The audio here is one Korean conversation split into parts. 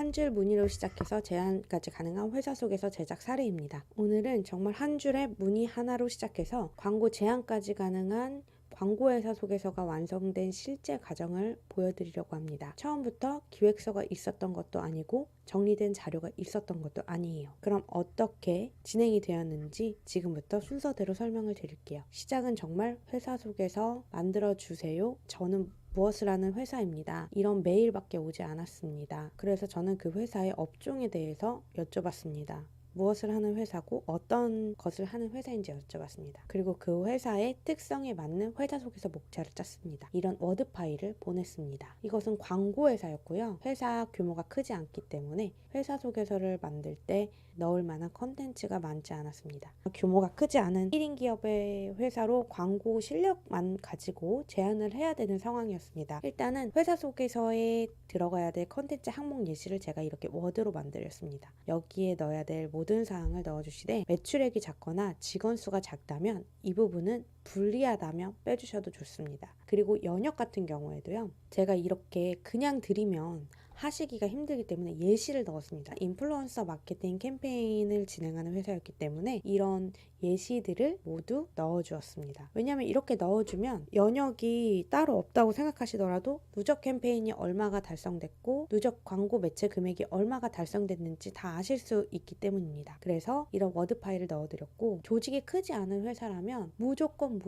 한 줄 문의로 시작해서 제안까지 가능한 회사 속에서 제작 사례입니다. 오늘은 정말 한 줄의 문의 하나로 시작해서 광고 제안까지 가능한 광고회사 속에서가 완성된 실제 과정을 보여드리려고 합니다. 처음부터 기획서가 있었던 것도 아니고 정리된 자료가 있었던 것도 아니에요. 그럼 어떻게 진행이 되었는지 지금부터 순서대로 설명을 드릴게요. 시작은 정말 회사 속에서 만들어주세요. 저는 무엇을 하는 회사입니다. 이런 메일밖에 오지 않았습니다. 그래서 저는 그 회사의 업종에 대해서 여쭤봤습니다. 무엇을 하는 회사고 어떤 것을 하는 회사인지 여쭤봤습니다. 그리고 그 회사의 특성에 맞는 회사 속에서 목차를 짰습니다. 이런 워드 파일을 보냈습니다. 이것은 광고 회사였고요. 회사 규모가 크지 않기 때문에 회사 속에서를 만들 때 넣을 만한 컨텐츠가 많지 않았습니다. 규모가 크지 않은 1인 기업의 회사로 광고 실력만 가지고 제안을 해야 되는 상황이었습니다. 일단은 회사 속에서에 들어가야 될 컨텐츠 항목 예시를 제가 이렇게 워드로 만들었습니다. 여기에 넣어야 될 모든 사항을 넣어주시되 매출액이 작거나 직원 수가 작다면 이 부분은 불리하다면 빼주셔도 좋습니다. 그리고 연역 같은 경우에도요. 제가 이렇게 그냥 드리면 하시기가 힘들기 때문에 예시를 넣었습니다. 인플루언서 마케팅 캠페인을 진행하는 회사였기 때문에 이런 예시들을 모두 넣어주었습니다. 왜냐하면 이렇게 넣어주면 연역이 따로 없다고 생각하시더라도 누적 캠페인이 얼마가 달성됐고 누적 광고 매체 금액이 얼마가 달성됐는지 다 아실 수 있기 때문입니다. 그래서 이런 워드 파일을 넣어드렸고 조직이 크지 않은 회사라면 무조건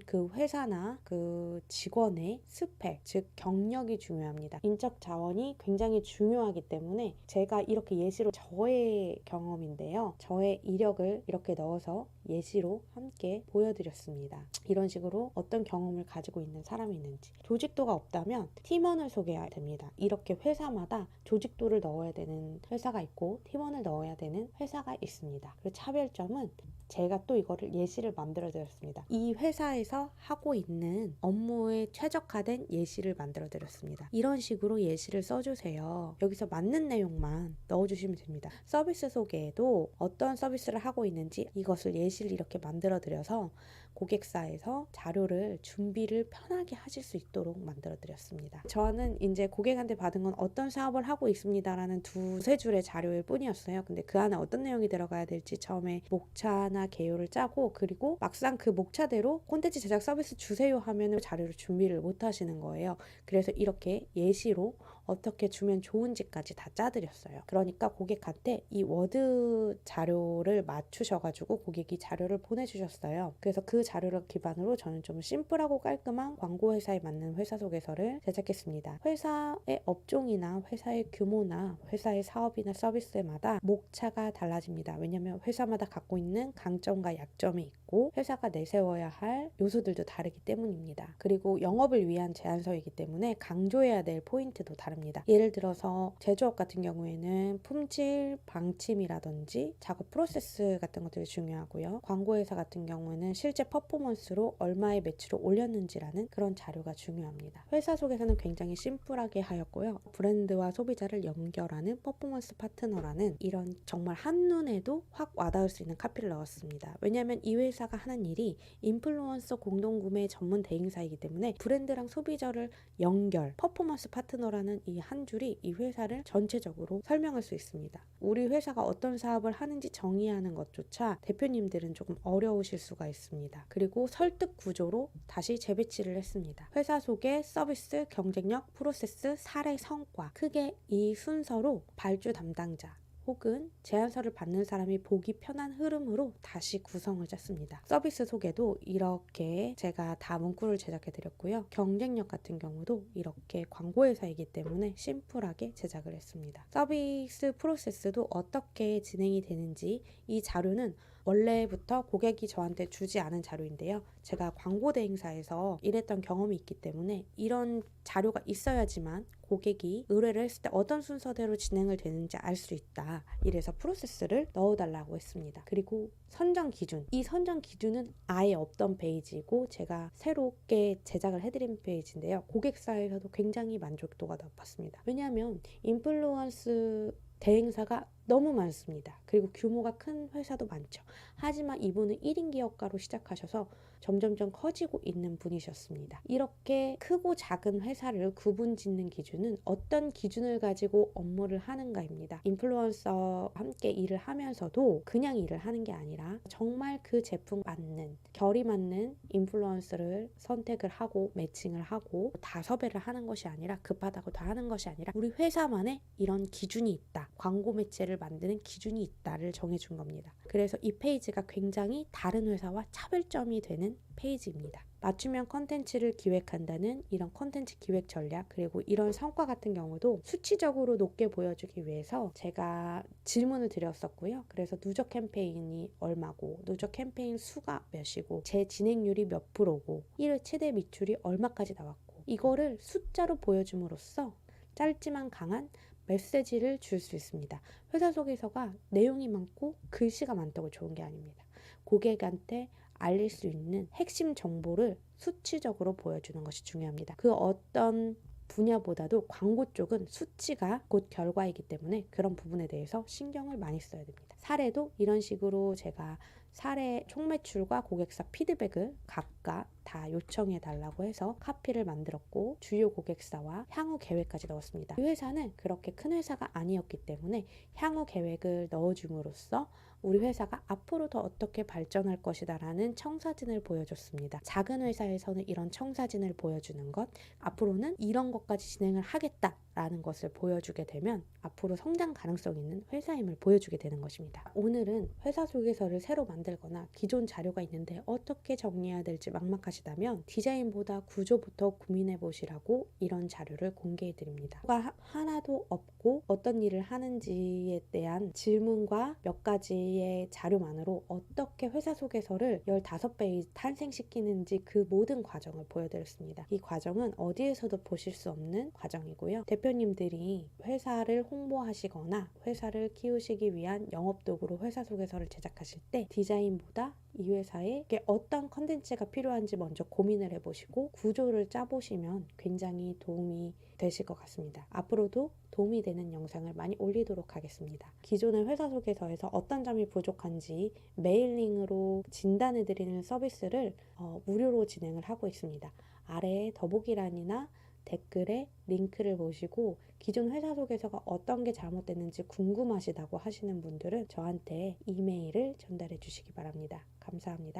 그 회사나 그 직원의 스펙, 즉 경력이 중요합니다. 인적 자원이 굉장히 중요하기 때문에 제가 이렇게 예시로 저의 경험인데요. 저의 이력을 이렇게 넣어서 예시로 함께 보여드렸습니다. 이런 식으로 어떤 경험을 가지고 있는 사람이 있는지. 조직도가 없다면 팀원을 소개해야 됩니다. 이렇게 회사마다 조직도를 넣어야 되는 회사가 있고 팀원을 넣어야 되는 회사가 있습니다. 그리고 차별점은 제가 또 이거를 예시를 만들어 드렸습니다. 이 회사에서 하고 있는 업무에 최적화된 예시를 만들어 드렸습니다. 이런 식으로 예시를 써주세요. 여기서 맞는 내용만 넣어주시면 됩니다. 서비스 소개에도 어떤 서비스를 하고 있는지 이것을 예시를 이렇게 만들어 드려서 고객사에서 자료를 준비를 편하게 하실 수 있도록 만들어 드렸습니다. 저는 이제 고객한테 받은 건 어떤 사업을 하고 있습니다라는 두세 줄의 자료일 뿐이었어요. 근데 그 안에 어떤 내용이 들어가야 될지 처음에 목차나 개요를 짜고 그리고 막상 그 목차대로 콘텐츠 제작 서비스 주세요 하면 자료를 준비를 못 하시는 거예요. 그래서 이렇게 예시로 어떻게 주면 좋은지까지 다 짜드렸어요. 그러니까 고객한테 이 워드 자료를 맞추셔가지고 고객이 자료를 보내주셨어요. 그래서 그 자료를 기반으로 저는 좀 심플하고 깔끔한 광고 회사에 맞는 회사 소개서를 제작했습니다. 회사의 업종이나 회사의 규모나 회사의 사업이나 서비스마다 목차가 달라집니다. 왜냐하면 회사마다 갖고 있는 강점과 약점이 있고 회사가 내세워야 할 요소들도 다르기 때문입니다. 그리고 영업을 위한 제안서이기 때문에 강조해야 될 포인트도 다릅니다. 예를 들어서 제조업 같은 경우에는 품질 방침이라든지 작업 프로세스 같은 것들이 중요하고요. 광고회사 같은 경우에는 실제 퍼포먼스로 얼마의 매출을 올렸는지라는 그런 자료가 중요합니다. 회사 속에서는 굉장히 심플하게 하였고요. 브랜드와 소비자를 연결하는 퍼포먼스 파트너라는 이런 정말 한눈에도 확 와닿을 수 있는 카피를 넣었습니다. 왜냐하면 이 회사가 하는 일이 인플루언서 공동구매 전문 대행사이기 때문에 브랜드랑 소비자를 연결, 퍼포먼스 파트너라는 이 한 줄이 이 회사를 전체적으로 설명할 수 있습니다. 우리 회사가 어떤 사업을 하는지 정의하는 것조차 대표님들은 조금 어려우실 수가 있습니다. 그리고 설득 구조로 다시 재배치를 했습니다. 회사 속의 서비스, 경쟁력, 프로세스, 사례, 성과 크게 이 순서로 발주 담당자 혹은 제안서를 받는 사람이 보기 편한 흐름으로 다시 구성을 짰습니다. 서비스 소개도 이렇게 제가 다 문구를 제작해 드렸고요. 경쟁력 같은 경우도 이렇게 광고회사이기 때문에 심플하게 제작을 했습니다. 서비스 프로세스도 어떻게 진행이 되는지 이 자료는 원래부터 고객이 저한테 주지 않은 자료인데요. 제가 광고 대행사에서 일했던 경험이 있기 때문에 이런 자료가 있어야지만 고객이 의뢰를 했을 때 어떤 순서대로 진행을 되는지 알 수 있다. 이래서 프로세스를 넣어달라고 했습니다. 그리고 선정 기준. 이 선정 기준은 아예 없던 페이지고 제가 새롭게 제작을 해드린 페이지인데요. 고객사에서도 굉장히 만족도가 높았습니다. 왜냐하면 인플루언스 대행사가 너무 많습니다. 그리고 규모가 큰 회사도 많죠. 하지만 이분은 1인 기업가로 시작하셔서 점점점 커지고 있는 분이셨습니다. 이렇게 크고 작은 회사를 구분짓는 기준은 어떤 기준을 가지고 업무를 하는가입니다. 인플루언서와 함께 일을 하면서도 그냥 일을 하는 게 아니라 정말 그 제품 맞는, 결이 맞는 인플루언서를 선택을 하고 매칭을 하고 다 섭외를 하는 것이 아니라 급하다고 다 하는 것이 아니라 우리 회사만의 이런 기준이 있다. 광고 매체를 만드는 기준이 있다를 정해준 겁니다. 그래서 이 페이지가 굉장히 다른 회사와 차별점이 되는 페이지입니다. 맞춤형 컨텐츠를 기획한다는 이런 컨텐츠 기획 전략, 그리고 이런 성과 같은 경우도 수치적으로 높게 보여주기 위해서 제가 질문을 드렸었고요. 그래서 누적 캠페인이 얼마고, 누적 캠페인 수가 몇이고, 제 진행률이 몇 프로고, 1회 최대 매출이 얼마까지 나왔고, 이거를 숫자로 보여줌으로써 짧지만 강한 메시지를 줄 수 있습니다. 회사 소개서가 내용이 많고 글씨가 많다고 좋은 게 아닙니다. 고객한테 알릴 수 있는 핵심 정보를 수치적으로 보여주는 것이 중요합니다. 그 어떤 분야보다도 광고 쪽은 수치가 곧 결과이기 때문에 그런 부분에 대해서 신경을 많이 써야 됩니다. 사례도 이런 식으로 제가 사례 총매출과 고객사 피드백을 각각 다 요청해 달라고 해서 카피를 만들었고 주요 고객사와 향후 계획까지 넣었습니다. 이 회사는 그렇게 큰 회사가 아니었기 때문에 향후 계획을 넣어줌으로써 우리 회사가 앞으로 더 어떻게 발전할 것이다 라는 청사진을 보여줬습니다. 작은 회사에서는 이런 청사진을 보여주는 것, 앞으로는 이런 것까지 진행을 하겠다 라는 것을 보여주게 되면 앞으로 성장 가능성 있는 회사임을 보여주게 되는 것입니다. 오늘은 회사 소개서를 새로 만들거나 기존 자료가 있는데 어떻게 정리해야 될지 막막하시다면 디자인보다 구조부터 고민해 보시라고 이런 자료를 공개해 드립니다. 하나도 없고 어떤 일을 하는지에 대한 질문과 몇 가지의 자료만으로 어떻게 회사 소개서를 15페이지 탄생시키는지 그 모든 과정을 보여드렸습니다. 이 과정은 어디에서도 보실 수 없는 과정이고요. 대표님들이 회사를 홍보하시거나 회사를 키우시기 위한 영업도구로 회사 소개서를 제작하실 때 디자인보다 이 회사에 어떤 컨텐츠가 필요한지 먼저 고민을 해보시고 구조를 짜보시면 굉장히 도움이 되실 것 같습니다. 앞으로도 도움이 되는 영상을 많이 올리도록 하겠습니다. 기존의 회사 소개서에서 어떤 점이 부족한지 메일링으로 진단해드리는 서비스를 무료로 진행을 하고 있습니다. 아래에 더보기란이나 댓글에 링크를 보시고 기존 회사 소개서가 어떤 게 잘못됐는지 궁금하시다고 하시는 분들은 저한테 이메일을 전달해 주시기 바랍니다. 감사합니다.